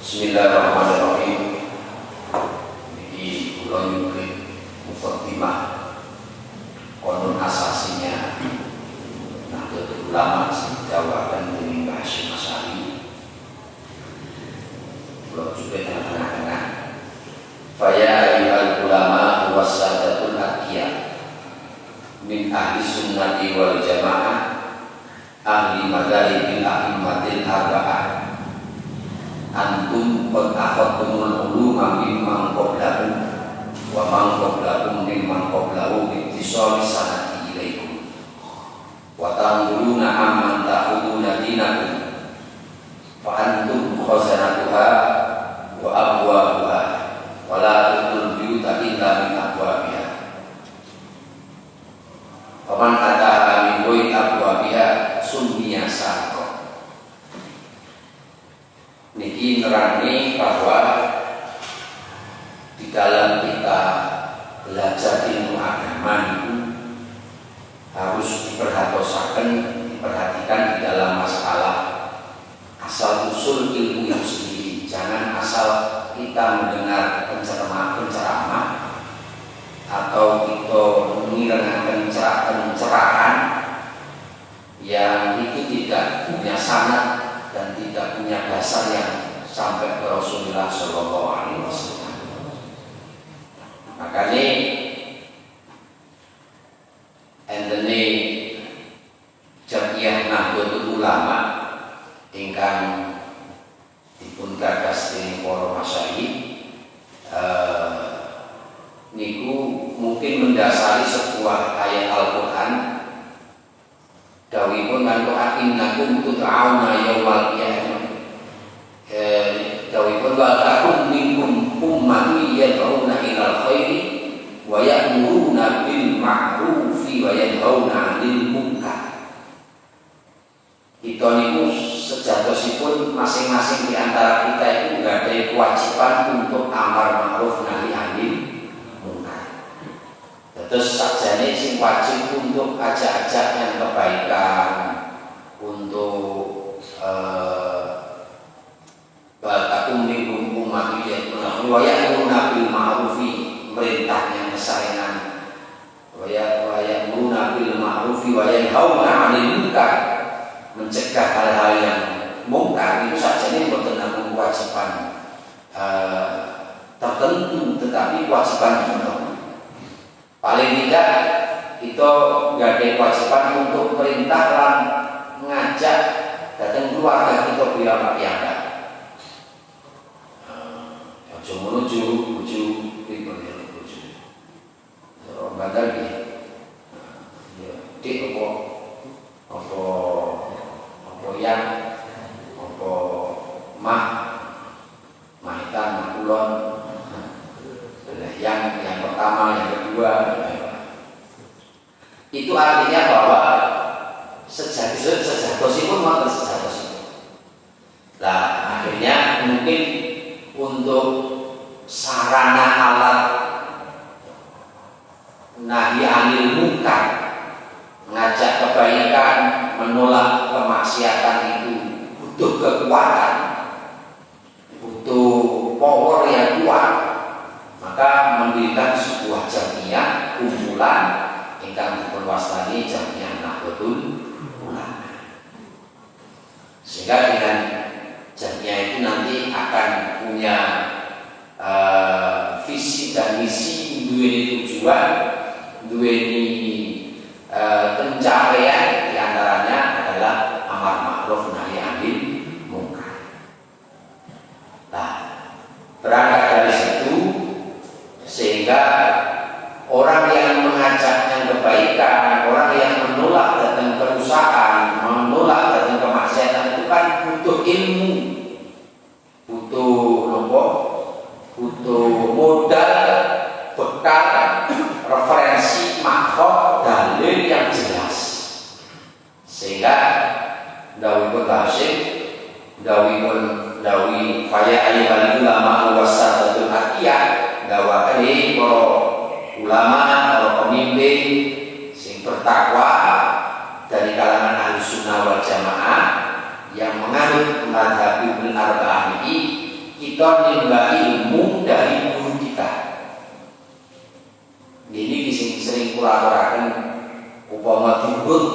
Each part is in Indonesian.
Bismillahirrahmanirrahim. Ini ulun yukri muqaddimah konon asasinya Nahdlatul Ulama dijawaban dengan Mbah Hasyim Asy'ari. Ulun juga tengah-tengah. Faya ayyuhal ulama wasadatul aqiyah min ahli sunnati wal jamaah ahli madhhabil a'immatil arba'ah antum qad akhadtumul uluma mimman qablakum wa man qablakum mimman qablahu bittisali sanati ilaikum wa tanzuruna amman ta'khuduna dinakum fa antum khazanatuha wa abwabuha wa la tudul biyuta illa min abwabiha wa man ataha min ghairi abwabiha summiya sarqa. Niki nerangni bahwa di dalam kita belajar ilmu agama itu harus diperhatikan di dalam masalah asal usul ilmu itu sendiri. Jangan asal kita mendengar penceramah atau kita mendengarkan pencerahan yang itu tidak punya sanad dan tidak punya dasar yang sampai ke Rasulullah Shallallahu Alaihi Wasallam. Makanya entene Jamiyah Nahdlatul Ulama ingkang dipun gagas dening para masyayikh niku mungkin mendasari sebuah ayat Al-Qur'an. Dawipun mantu innakum tud'auna yaumal qiyamah. Dawipun wa takum minkum ummatun yad'una ilal khairi wa ya'muruna bil ma'rufi wa yanhauna 'anil munkar. Kita niku sejatosipun masing-masing di antara kita itu enggak ada kewajiban untuk amar ma'ruf nahi 'anil munkar. Terus sakjane sing wajib untuk ajak-ajak yang kebaikan, untuk batakum minkum ummati wa ya'muruna bil ma'rufi, perintahnya kesayangan, wa ya'muruna bil ma'rufi wa yanhauna 'anil munkar, mencegah hal-hal yang mungkar. Itu sakjane mboten namung kewajiban tertentu, tetapi kewajiban umum. Paling tidak itu nggak ada kewajiban untuk perintah lan ngajak datang keluarga kita bilang pianda. Ojo menuju pribadi. Orang bandar dia, dik apa yang apa mahitan kulon. Yang pertama, yang kedua, itu artinya bahwa sejatosipun maka sejatosipun. Nah, akhirnya mungkin untuk sarana alat nahi anil munkar, mengajak kebaikan, menolak kemaksiatan itu butuh kekuatan, butuh power yang kuat. Maka mendirikan sebuah jamiyah kumpulan ingkang dipunwastani Jamiyah Nahdlatul Ulama. Sehingga dengan jamiyah itu nanti akan punya visi dan misi, duweni tujuan, duweni pencapaian, diantaranya adalah amar ma'ruf nahi anil munkar. Nah, berangkat dari situ sehingga orang yang mengajak yang kebaikan, orang yang menolak datang kerusakan, menolak datang kemaksiatan itu kan butuh ilmu, butuh modal, bekal, referensi, makhot, dalil yang jelas. Sehingga dawuhipun Hasyim, dawi faya ayyuhal ulama wasadatul aqiyah, dawakan para ulama, para pemimpin sing bertakwa dari kalangan Ahlussunnah wal Jamaah yang menganut madhabul arba'ah ini kita nimba ilmu dari guru kita. Ini sering kula-kulaken upama diurut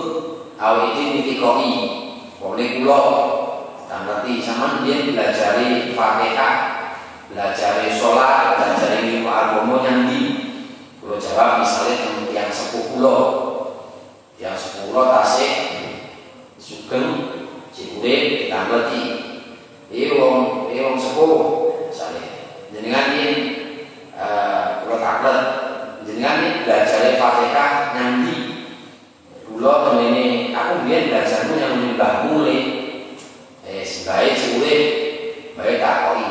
awake dhewe nitikoki. Wong kula tak ngerti sampean biyen belajari Fatihah, belajari sholat, belajari ilmu agama nyandi. Kula jawab misalnya yang sepuh kula. Yang sepuh kula tasik sugeng Cikurip kita ngerti. Wong sepuh misalnya jenengan yen kula taklet jenengan belajar Fatihah nyandi. Kula temene aku biyen belajarmu yang Mbah Mule. Sebaik Cikurip bae takoki.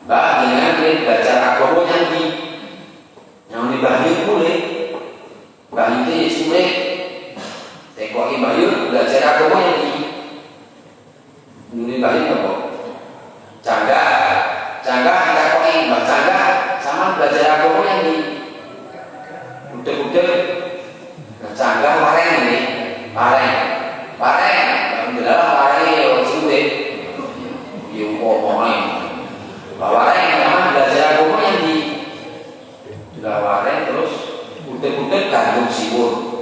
Mbah jenengan belajar agama nyandi. Yang Mbah Mule. Mbah iki Cikurip. Tekoki Mbah belajar agama nyandi. Nuri Mbah apa? Cangga kita koi Mbak Cangga sama belajar agama yang di udah nah, Cangga pareng ini pareng alhamdulillah pareng ya sudah ya ngomongin pareng sama belajar agama yang di pareng terus udah gantung siwur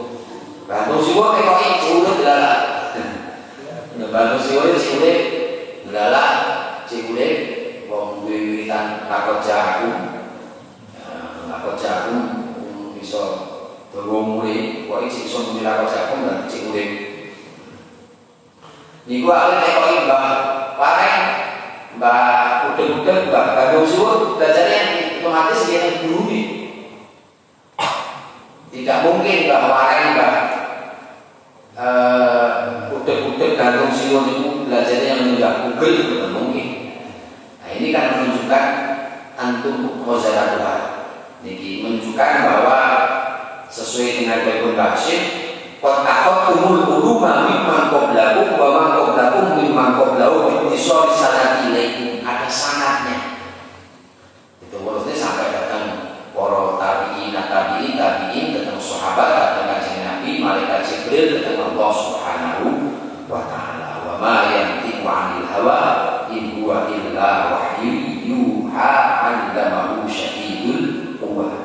koi sudah delala gantung siwur delala Cikurip wong wiwitan lakon jagung bisa dawa mule kok iki iso muni lakon jagung lan Cikurip niku awake tekoki Mbah Pareng Mbah udeng-udeng Mbah Gandung Suwur belajarnya otomatis dia guru nih. Tidak mungkin Mbah Pareng Mbah udeng-udeng Gandung Suwur itu belajarnya yang menunjuk Google itu tidak mungkin. Ini kan menunjukkan antum khazanatullah. Ini menunjukkan bahwa sesuai dengan Ibnu Hashim, qad akhadtumul uluma mimman qablakum wa man qablakum mimman qablahu bi isari sanati ilaikum. Ada sanatnya. Itu maksudnya sampai datang para tabi'in datang sahabat, datang kanjeng Nabi, malaikat Jibril, datang Allah Subhanahu wa taala. Wa ma yantiqu 'anil hawa in huwa illa wahyu yuha 'allamahu syadidul quwwah.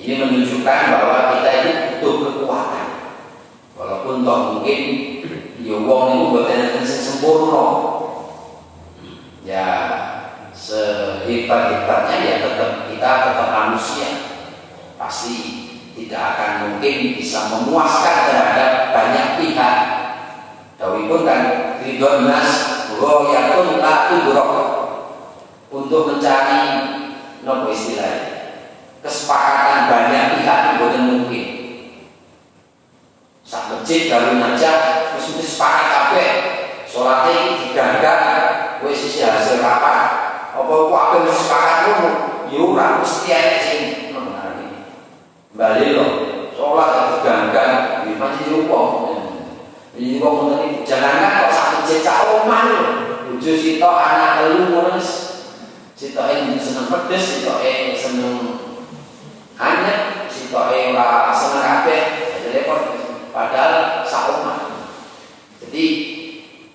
Ini menunjukkan bahwa kita itu butuh kekuatan. Walaupun toh mungkin ya wong itu boten sing sempurna. Ya sehebat-hebatnya ya kita tetap manusia. Pasti tidak akan mungkin bisa memuaskan terhadap banyak pihak. Dawuhipun kan ridwan nas ghayatun la tudrak. Untuk mencari nopo istilahnya kesepakatan banyak pihak itu boten mungkin. Sak masjid dalu najah wis mesti sepakat kabeh salate iki diganggang wis sisi hasil rapat. Apa kabeh wis sepakat ngono? Ya ora mesti ana sing menari. Bali lho, salat diganggang iki mesti rupa. Iki kok ngoten iki jangan kok sak masjid sak omah lho. Bojo sitok anak telu ngono sitoke seneng pedes, sitoke seneng hanya sitoke ora seneng kabeh. Jadi padahal sak omah. Jadi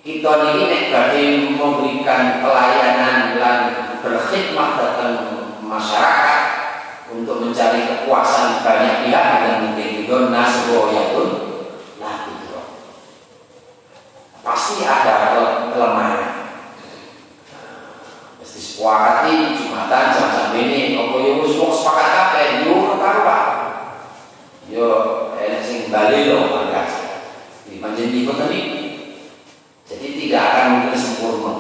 kita ini nek badhe memberikan pelayanan lan berkhidmat datang masyarakat untuk mencari kepuasan banyak pihak dan mungkin juga nasroyatun lagi pasti ada kelemahan. Mesti sepakati Jumatan jam ini apa yo wis sepakat kabeh yo ora yo enek sing bali lho mangkat di panjenengan ikut tadi. Jadi tidak akan mungkin sempurna.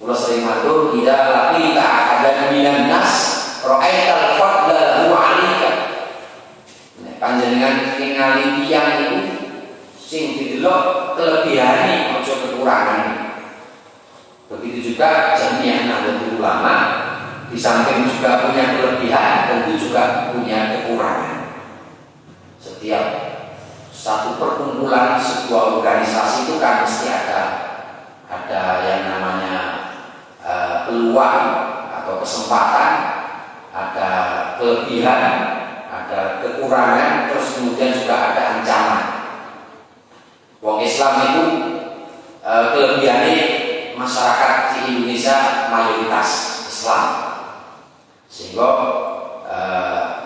Kula sering matur tidak lagi tak ada minan nas ra'aital fadla lahu 'alaika. Nek panjenengan ningali tiyang itu sing didelok kelebihane aja kekurangan. Begitu juga jamiah Nahdlatul Ulama di samping juga punya kelebihan tentu juga punya kekurangan. Setiap satu perkumpulan sebuah organisasi itu kan mesti ada yang namanya peluang atau kesempatan, ada kelebihan, ada kekurangan, terus kemudian juga ada ancaman. Wong Islam itu kelebihannya masyarakat di Indonesia mayoritas Islam, sehingga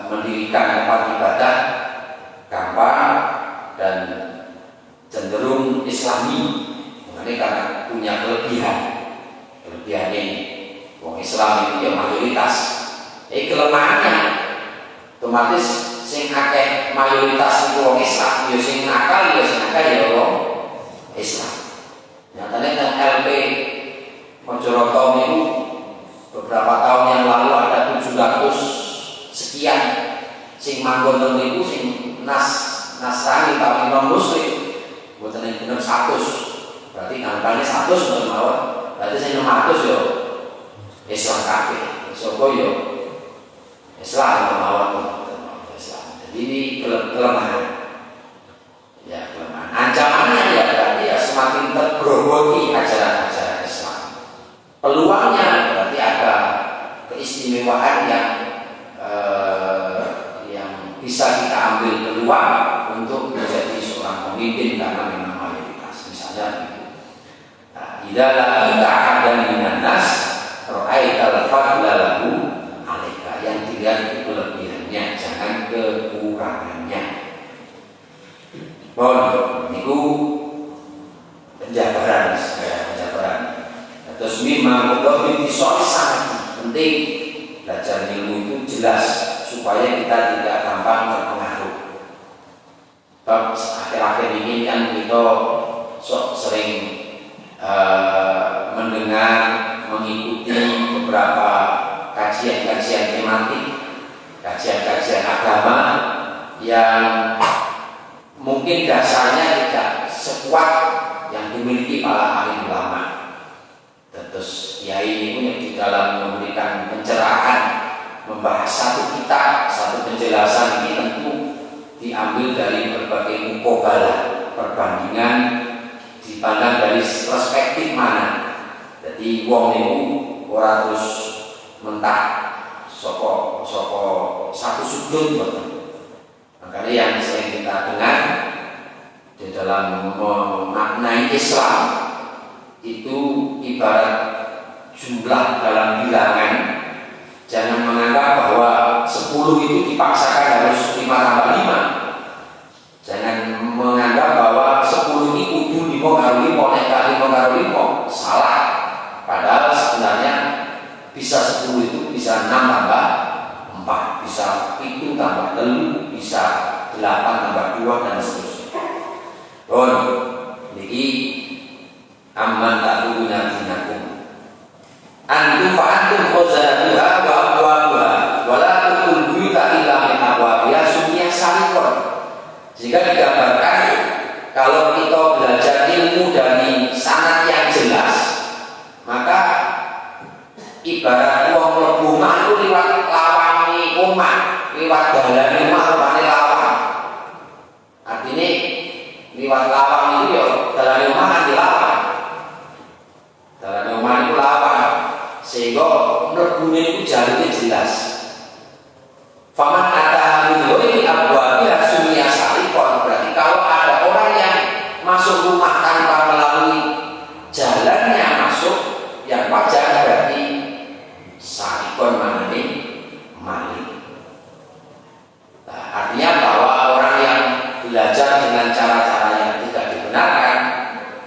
mendirikan tempat ibadah gampang dan cenderung Islami. Mengenai karena punya kelebihan ini. Wong Islam itu ya mayoritas. Kelemahannya otomatis sing akeh mayoritas itu wong Islam, ya sing nakal ya wong Islam. Nyatanya yang LP Mojoroto itu beberapa tahun yang lalu ada 700 sekian sing manggon niku sing Nasrani tapi non Muslim, mboten bener 100. Berarti angkane 100 mawon. Berarti sing 600 yo Islam kabeh. Sapa yo Islam mawon Islam. Jadi ini kelemahan. Ya, kelemahan. Ancamannya ya berarti ya semakin tergerogoti ajaran-ajaran Islam. Peluangnya berarti ada keistimewaan yang bisa kita ambil peluang untuk menjadi seorang pemimpin karena memang mayoritas. Misalnya gitu. Idza laqita ahadan minan nas ra'aital fadla lahu 'alaika, yang dilihat itu kelebihannya, jangan kekurangannya. Niku penjabaran. Terus memang itu sangat penting. Belajar ilmu itu jelas supaya kita tidak gampang terpengaruh. Akhir-akhir ini kan kita sering mendengar, mengikuti beberapa kajian-kajian tematik, kajian-kajian agama yang mungkin dasarnya tidak sekuat yang dimiliki para ahli ulama. Terus kiai ini di dalam memberikan pencerahan, membahas satu kitab, satu penjelasan ini tentu diambil dari berbagai mukobalah, perbandingan dipandang dari perspektif mana. Jadi wong itu ora terus mentah soko satu sudut. Makanya yang sering kita dengar di dalam memaknai Islam itu ibarat jumlah dalam bilangan. Jangan menganggap bahwa 10 itu dipaksakan harus 5 tambah 5. Jangan menganggap bahwa 10 ini kudu 5 karo 5, nek 5 karo 5. Salah. Padahal sebenarnya bisa 10 itu bisa 6 tambah 4, bisa 7 tambah 3, bisa 8 tambah 2 dan seterusnya. Niki amman ta'buduna dinakum antum fa'antum khazanatuha wa abwabuha wa la tudkhulu buyuta illa min abwabiha sumiyah salikon. Jika digambarkan kalau kita belajar ilmu dari sanad yang jelas, maka ibarat wong mlebu omah itu liwat lawangi omah, liwat dalane omah rupane lawang. Artinya liwat lawang itu ya dalane omah kan dilawang. Dalane omah itu lawang. Sehingga mlebune itu jalurnya jelas. Faman ataha min ghairi abwabiha sumiya salikon. Berarti kalau ada orang yang masuk rumah tanpa melalui jalannya masuk yang wajar, berarti salikon maknane maling. Nah, artinya bahwa orang yang belajar dengan cara-cara yang tidak dibenarkan,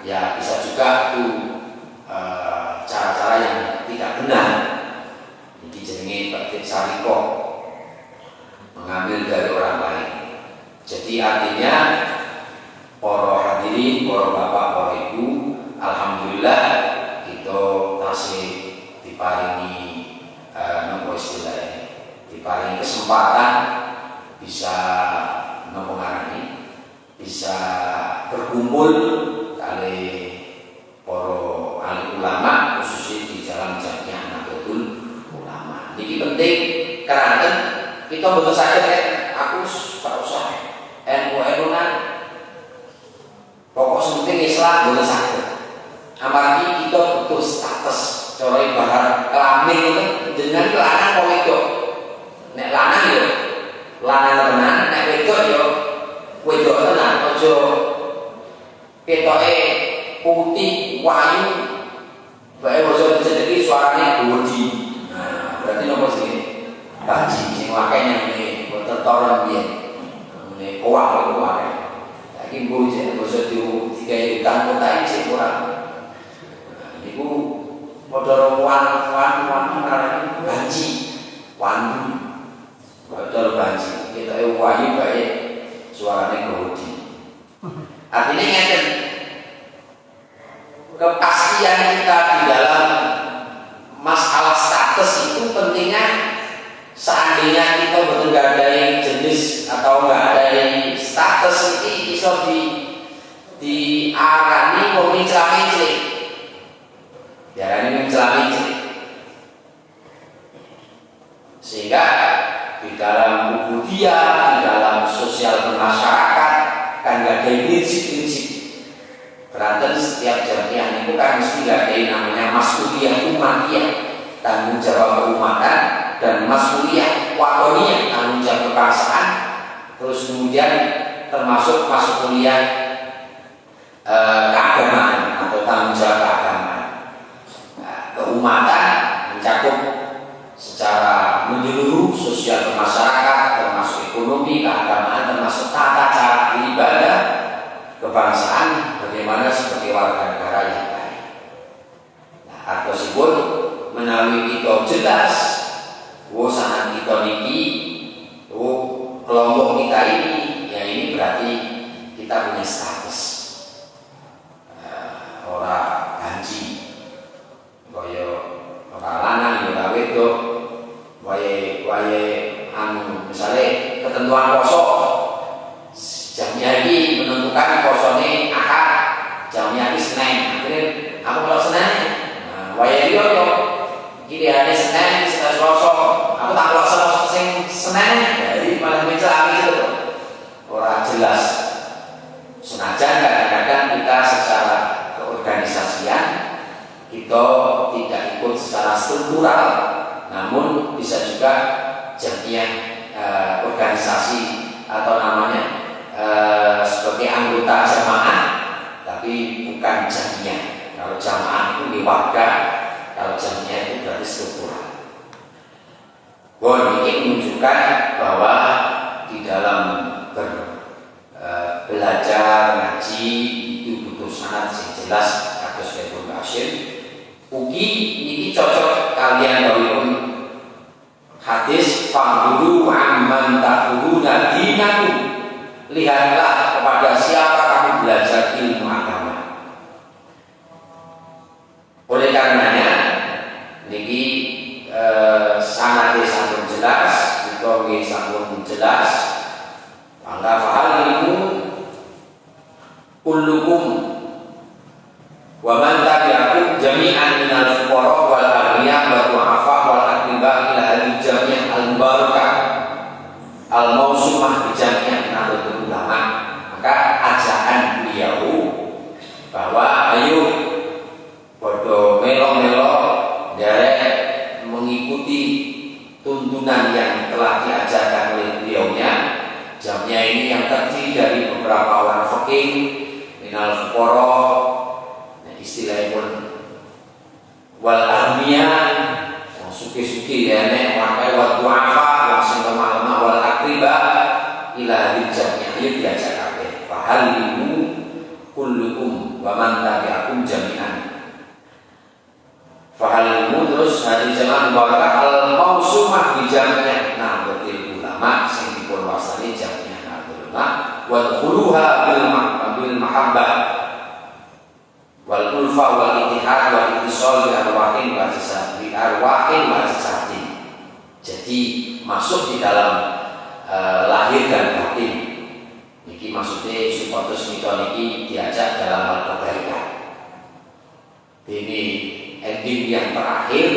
ya bisa juga itu cara-cara yang tidak benar. Ini jenenge batik sariko, mengambil dari orang lain. Jadi artinya para hadirin, para bapak, para ibu, alhamdulillah kita masih diparingi nopo istilahnya, diparingi kesempatan bisa nopo ngarani, bisa berkumpul kali para ahli ulama khususnya di dalam Jamiah Nahdlatul Ulama. Ini penting karena kita betul saja aku tak usah NU-NU-an pokok penting Islam betul saja. Amargi kita butuh status cara ibarat kelamin itu dengan lanang kok wedok. Nek lanang yo lanang tenan, nek wedok yo wedok tenan. Aja ketoke putih wayu Bae basa dicedeki suarane gudi. Nah, berarti nopo sih? Banci sing akeh nyane boten toron piye. Ngene owak. Saiki mbuh sing basa digawe utang kota iki sing ora. Niku padha wan banci. Wandu. Padha banci. Ketoke wayu bae suarane gudi. Artinya ngeten, kepastian kita di dalam masalah status itu pentingnya seandainya kita betul nggak ada jenis atau nggak ada status ini bisa diarani mencela-mencela, diarani mencela-mencela, sehingga di dalam ubudiyah, di dalam sosial bermasyarakat kan nggak ada prinsip-prinsip. Berantem setiap jamiah itu kan mesti nggak ada yang namanya mas'uliyah umatiyah, tanggung jawab keumatan, dan mas'uliyah watoniyah, tanggung jawab kebangsaan, terus kemudian termasuk mas'uliyah keagamaan atau tanggung jawab keagamaan. Keumatan mencakup secara menyeluruh sosial bermasyarakat, termasuk ekonomi, keagamaan, termasuk tata cara beribadah, kebangsaan, bagaimana sebagai warga negara yang baik. Nah, artosipun menawi kita jelas, sangat kita niki, kelompok kita ini, ya ini berarti kita punya status. Orang ganji, kaya orang lanang, orang wedok, wae anu misalnya ketentuan poso. Jamnya ini menentukan posone akad, jamnya ini Senin. Akhirnya aku kalau Senin, waya dia yo, gini ada Senin, Selasa. Aku tak kalau Selasa Senin, jadi malah mencela gitu. Orang jelas. Senajan kadang-kadang kita secara keorganisasian kita tidak ikut secara struktural, namun bisa juga jamiah organisasi atau namanya sebagai anggota jamaah, tapi bukan jamiah. Kalau jamaah itu di warga, kalau jamiah itu berarti struktural. Ini menunjukkan bahwa di dalam belajar ngaji itu butuh sanad yang jelas. Kados Ibnu Qasim, ugi ini cocok kalian dawuhipun hadis fa'budu amman ta'buduna dinakum. Lihatlah kepada siapa kamu belajar ilmu agama. Oleh karenanya niki sanate sampun jelas, utawi sampun jelas, mangga fahal ilmu kullukum wa man tabi'akum jami'an minal fuqara wal aghniya wa du'afa wal aqriba ila al-jami' al-mubarakah al-mausumah bi jami'an Nahdlatul Ulama. Maka ajakan beliau bahwa ayo podo melo-melo derek mengikuti tuntunan yang telah diajarkan oleh beliaunya. Jamnya ini yang terdiri dari beberapa orang fikih minal fuqara, istilahnya pun wal armiya, yang suki-suki ya nek wakai wa du'afa, yang sing lemah-lemah wal akriba ila dijamnya ya diajak kabeh. Fahalimu kullukum wa man tabi'akum jami'an. Fahalimu terus hadis zaman barakah al mausumah dijamnya. Nah, betul ulama sing dipun wasani jamnya ulama wa khuluha bil mahabbah wal ulfa wal ittihad wal ittisal bi arwahin wa jasadi. Jadi masuk di dalam lahir dan batin. Niki maksudnya supados kita niki diajak dalam hal kebaikan. Ini ending yang terakhir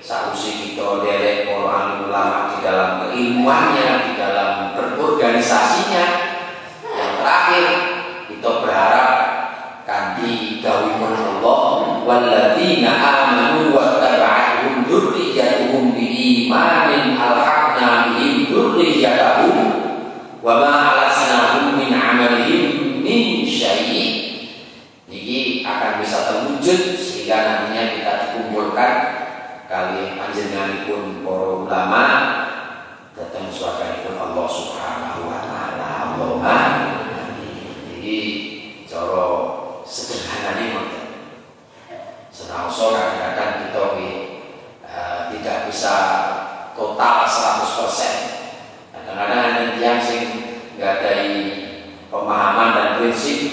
sausi kita derek para ulama di dalam keilmuannya, di dalam berorganisasinya. Yang terakhir kita berharap kanthi dawuhipun Allah walladzina amanu wa taba'atuhum dzurriyyatuhum biimanin alhaqna bihim dzurriyyatahum wa ma alasnahum min amalihim min syai'. Niki akan bisa terwujud sehingga nantinya kita panjenenganipun para ulama datang swarganipun Allah Subhanahu wa taala. Allahumma amin. Jadi cara sederhanane ngoten. Senaosa kadang-kadang kita tidak bisa total 100%. Kadang-kadang ada yang sing nggadahi pemahaman dan prinsip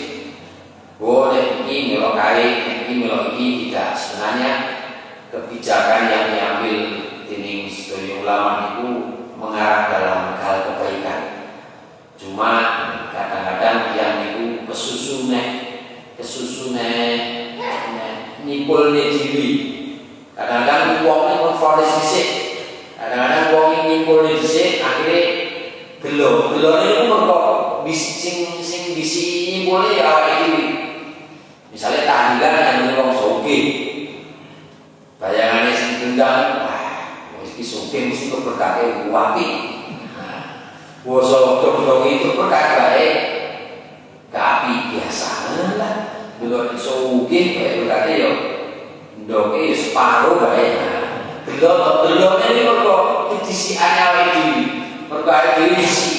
boleh ini melok kae, ini melok iki, tidak. Sebenarnya kebijakan yang diambil dening sedaya ulama itu mengarah dalam hal kebaikan. Cuma kadang-kadang yang itu kesusune nipulne diri. Kadang-kadang wong iki fonis dhisik. Kadang-kadang wong iki nipulne dhisik akhire gelo. Gelone iku mergo sing bisi nipulne ya awake dhewe. Misalnya tahlilan yang wong sugih. Bayangane sing gendang, iki sugih mesti berkate apik. Woso dong itu berkate api biasa lah. Belum sugih bae berkate yo ndoke separo bae. Belum ini mergo disiane awake dhewe. Mergo awake dhewe isi.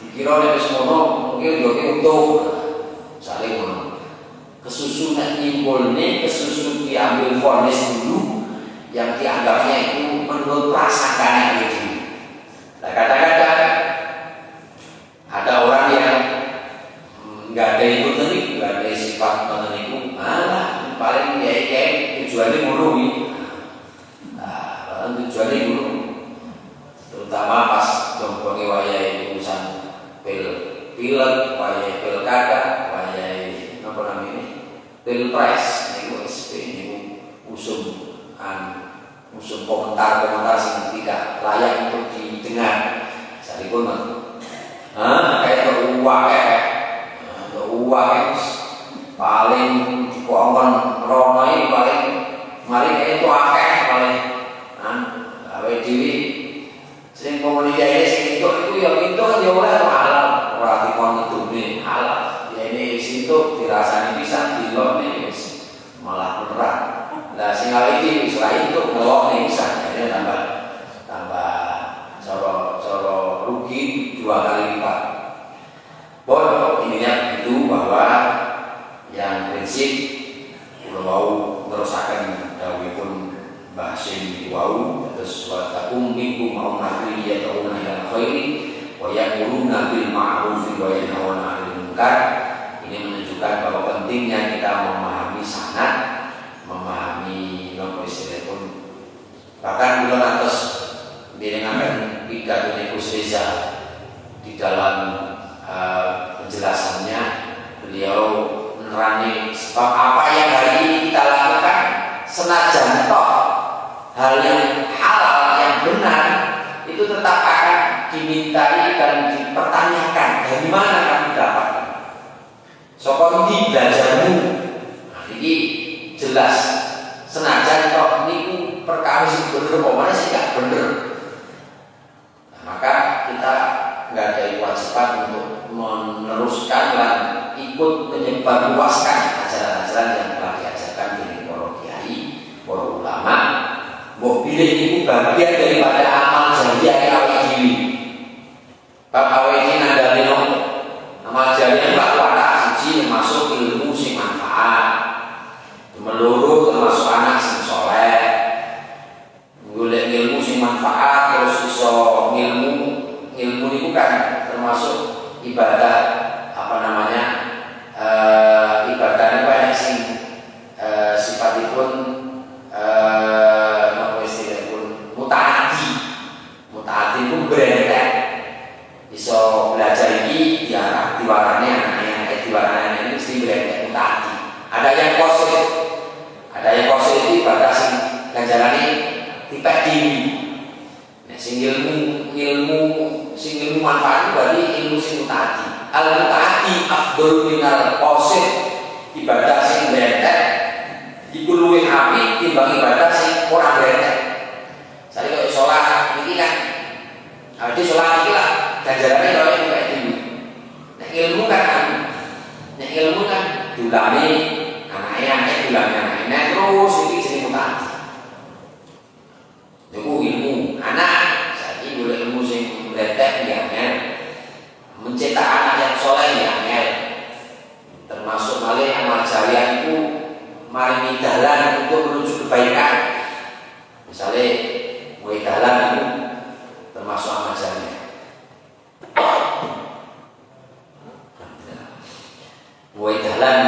Dikira nek wis ngono mungkin ndoke utuh. Saling ngono. Kesusunan nyimpulnya, kesusun diambil vonis dulu yang dianggapnya itu menurut prasangka itu. Nah, kadang-kadang ada orang yang nggak ada itu tadi, nggak ada sifat itu, malah paling kayak tujuannya mulu. Nah, tujuannya mulu, terutama pas jongkongi wayai urusan pilek, wayai pilkada, wayai apa namanya? Pilpres niku SP niku usum komentar yang tidak layak untuk didengar. Saripun kayak uang paling dikongkon rono iki paling kayak itu akeh paling awake dhewe sing komunikasi sing itu ya itu kan ya oleh halal ora dikon ngedune halal. Ya ini situ dirasani bisa dilok nih malah beneran. Nah sing iki selain itu ngelok nih bisa jadi tambah coro rugi 2 kali lipat. Bon intinya itu bahwa yang prinsip kalau mau merusakan dawuhipun Mbah Syekh wau terus wa takum minkum ummatun yad'una ila khairi wa ya'muruna bil ma'ruf wa yanhauna 'anil munkar. Ini menunjukkan bahwa pentingnya kita memahami sanad, memahami non-Islam pun. Bahkan bulan atas dengan pidatonya Gus Reza di dalam penjelasannya beliau menerangkan sebab apa yang hari ini kita lakukan senajan toh hal yang halal yang benar itu tetap akan dimintai dan dipertanyakan dari mana kamu dapatkan. Soko ndi belajarmu? Nah, ini jelas senajan toh niku perkara sing bener apa sih gak bener. Nah, maka kita nggak ada kewajiban untuk meneruskan dan ikut menyebarluaskan ajaran-ajaran yang telah diajarkan dari para kiai, para ulama. Mbok pilih itu bagian daripada amal jariah awake dhewe. Bab awake dhewe nandhane nopo? Amal jariah lak wadah siji termasuk ilmu sing manfaat. Meloro termasuk anak sing saleh. Golek ilmu sing manfaat terus iso ilmu itu kan termasuk ibadah apa namanya ibadah banyak sing sifatipun apa istilahipun mutaati itu berentek iso belajar ini diwarani anaknya diwarani ini mesti berentek mutaati. Ada yang kosong itu ibadah sing ganjarane tipek diri. Sing ilmu manfaat berarti ilmu sing mutaati. Al mutaati afdhalu minal qasid. Ibadah sing berentek iku luwih apik timbang ibadah sing ora berentek. Saya kok salat iki kan. Jadi salat iki lah ganjarane kaya tipek diri. Ilmu kan diulangi anake diulangi terus iki jenenge mutaati. dalan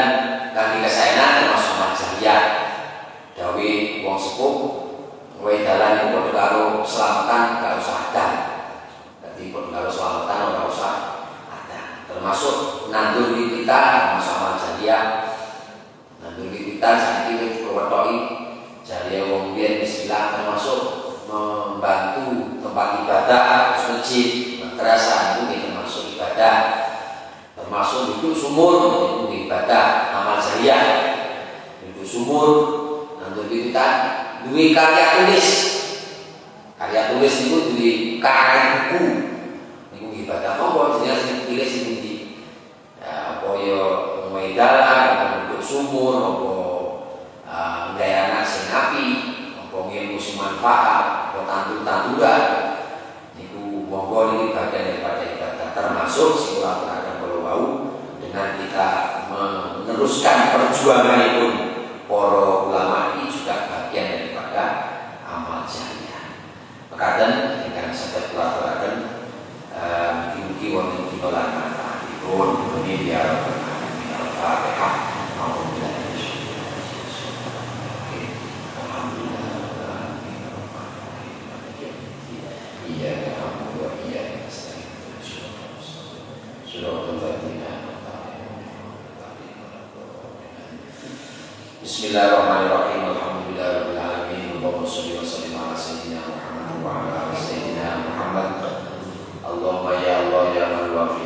kangge kesaenan termasuk amal jariah. Dawe wong sepuh wae dalan iku padha karo selamatan karo sahadat. Dadi padha karo selamatan ora usah ada. Termasuk nandur wiwitan termasuk amal jariah. Nandur wiwitan saiki wis diwetoki jariah wong biyen bismillah termasuk membantu tempat ibadah, masjid, madrasah itu termasuk ibadah. Termasuk itu sumur itu ibadah amal jariah. Itu sumur nandur wiwitan duwe karya tulis. Karya tulis itu duwe karya buku. Niku ibadah apa jenenge tulis iki di apa ya dalan bentuk sumur apa gaya anak sing api apa ngilmu sing manfaat apa tandur-tanduran niku monggo niki bagian daripada ibadah termasuk sing kula aturaken kula wau dengan kita meneruskan perjuangan itu para ulama ini juga bagian daripada amal jariah. Mekaten ingkang saged kula aturaken mugi-mugi wonten pitalah manfaatipun menika ya Al-Fatihah. Bismillahirrahmanirrahim. Alhamdulillahirabbil alamin. Allahumma shalli wa sallim ala sayyidina Muhammad wa ala ali sayyidina Muhammad. Allahumma ya Allah ya man wa fi